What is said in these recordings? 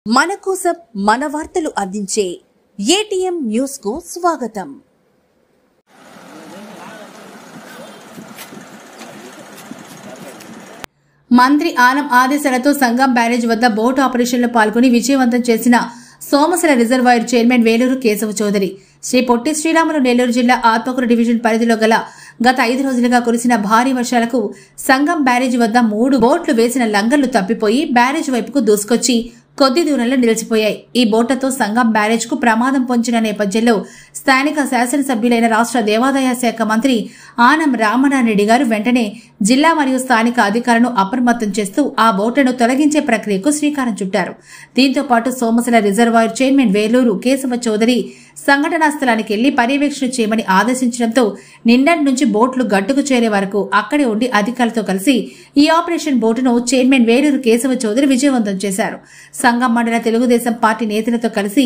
మన కోసం మన వార్తలు అందించే ఏటీఎం న్యూస్ కు స్వాగతం. మంత్రి ఆనం ఆదేశాలతో సంగం బ్యారేజ్ వద్ద బోట్ ఆపరేషన్లో పాల్గొని విజయవంతం చేసిన సోమశిల రిజర్వాయర్ చైర్మన్ వేలూరు కేశవ చౌదరి. శ్రీ పొట్టి శ్రీరాములు నెల్లూరు జిల్లా ఆత్మకూరు డివిజన్ పరిధిలో గల గత 5 రోజులుగా కురిసిన భారీ వర్షాలకు సంగం బ్యారేజ్ వద్ద 3 బోట్లు వేసిన లంగర్లు తప్పిపోయి బ్యారేజ్ వైపుకు దూసుకొచ్చి కొద్ది దూరంలో నిలిచిపోయాయి. ఈ బోట్లతో సంగం బ్యారేజ్ కు ప్రమాదం పొంచిన నేపథ్యంలో స్థానిక శాసనసభ్యులైన రాష్ట్ర దేవాదాయ శాఖ మంత్రి ఆనం రామనారాయణ గారు వెంటనే జిల్లా మరియు స్థానిక అధికారులను అప్రమత్తం చేస్తూ ఆ బోట్లను తొలగించే ప్రక్రియకు శ్రీకారం చుట్టారు. దీంతో పాటు సోమశిల రిజర్వాయర్ చైర్మన్ వేలూరు కేశవ చౌదరి సంఘటనా స్థలానికి వెళ్లి పర్యవేక్షణ చేయమని ఆదేశించడంతో నిన్నటి నుంచి బోట్లు గట్టుకు చేరే వరకు అక్కడే ఉండి అధికారులతో కలిసి ఈ ఆపరేషన్ బోటును చైర్మన్ వేలూరు కేశవ చౌదరి విజయవంతం చేశారు. సంగం మండల తెలుగుదేశం పార్టీ నేతలతో కలిసి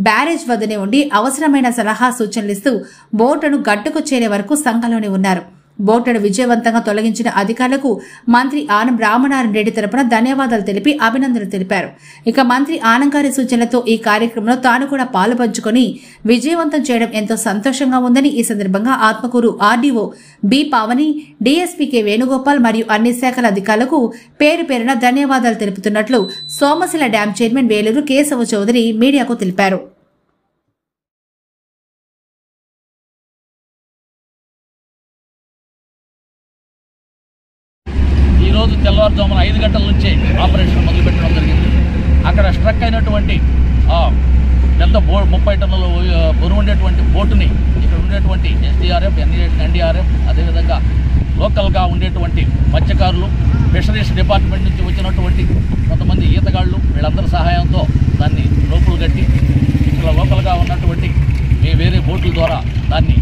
బ్యారేజ్ వద్దనే ఉండి అవసరమైన సలహా సూచనలిస్తూ బోటును గట్టుకు చేరే వరకు సంఘంలోనే ఉన్నారు. బోట్లను విజయవంతంగా తొలగించిన అధికారులకు మంత్రి ఆనం రామనారాయణ రెడ్డి తరపున ధన్యవాదాలు తెలిపి అభినందనలు తెలిపారు. ఇక మంత్రి ఆనం గారి సూచనలతో ఈ కార్యక్రమంలో తాను కూడా పాలుపంచుకొని విజయవంతం చేయడం ఎంతో సంతోషంగా ఉందని ఈ సందర్భంగా Atmakur RDO B Pavani, DSP K Venugopal మరియు అన్ని శాఖల అధికారులకు పేరు పేరున ధన్యవాదాలు తెలుపుతున్నట్లు సోమశిల డ్యాం చైర్మన్ వేలూరు కేశవ చౌదరి మీడియాకు తెలిపారు. ఈరోజు తెల్లవారుజామున 5 గంటల నుంచే ఆపరేషన్ మొదలుపెట్టడం జరిగింది. అక్కడ స్ట్రక్ అయినటువంటి పెద్ద 30 టన్నుల బరువు ఉండేటువంటి బోటుని ఇక్కడ ఉండేటువంటి ఎస్డీఆర్ఎఫ్, ఎన్డీఆర్ఎఫ్, అదేవిధంగా లోకల్గా ఉండేటువంటి మత్స్యకారులు, ఫిషరీస్ డిపార్ట్మెంట్ నుంచి వచ్చినటువంటి కొంతమంది ఈతగాళ్లు వీళ్ళందరి సహాయంతో దాన్ని రోపులు కట్టి ఇక్కడ లోకల్గా ఉన్నటువంటి వేరే బోట్ల ద్వారా దాన్ని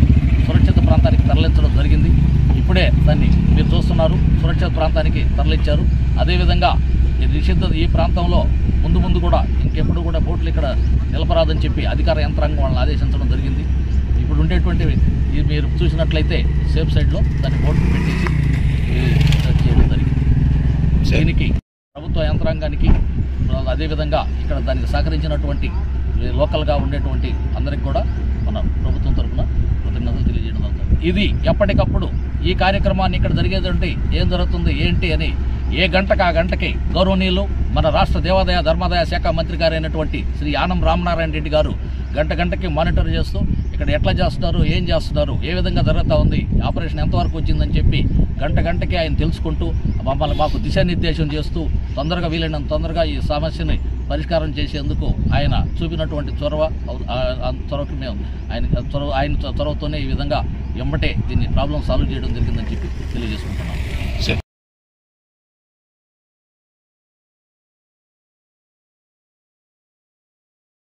సురక్షిత ప్రాంతానికి తరలించడం జరిగింది. ఇప్పుడే దాన్ని మీరు చూస్తున్నారు, సురక్షిత ప్రాంతానికి తరలించారు. అదేవిధంగా ఈ ప్రాంతంలో ముందు కూడా ఇంకెప్పుడు కూడా బోట్లు ఇక్కడ నిలపరాదని చెప్పి అధికార యంత్రాంగం వాళ్ళని ఆదేశించడం జరిగింది. ఇప్పుడు ఉండేటువంటి మీరు చూసినట్లయితే సేఫ్ సైడ్లో దాన్ని బోట్లు పెట్టేసి చేయడం జరిగింది. దీనికి ప్రభుత్వ యంత్రాంగానికి అదేవిధంగా ఇక్కడ దానికి సహకరించినటువంటి లోకల్గా ఉండేటువంటి అందరికి కూడా మన ప్రభుత్వం తరఫున కృతజ్ఞతలు తెలియజేయడం జరుగుతుంది. ఇది ఎప్పటికప్పుడు ఈ కార్యక్రమాన్ని ఇక్కడ జరిగేదంటే ఏం జరుగుతుంది ఏంటి అని ఏ గంటకు ఆ గంటకి గౌరవనీయులు మన రాష్ట్ర దేవాదాయ ధర్మాదాయ శాఖ మంత్రి గారైనటువంటి శ్రీ ఆనం రామనారాయణ రెడ్డి గారు గంటకి మానిటర్ చేస్తూ ఇక్కడ ఎట్లా చేస్తున్నారు, ఏం చేస్తున్నారు, ఏ విధంగా జరుగుతూ ఉంది, ఆపరేషన్ ఎంతవరకు వచ్చిందని చెప్పి గంటకి ఆయన తెలుసుకుంటూ మాకు దిశానిర్దేశం చేస్తూ వీలైనంత తొందరగా ఈ సమస్యని పరిష్కారం చేసేందుకు ఆయన చూపినటువంటి చొరవకి మేము ఆయన చొరవతోనే ఈ విధంగా ఎంబటే దీన్ని ప్రాబ్లం సాల్వ్ చేయడం జరిగిందని చెప్పి తెలియజేసుకుంటున్నాం.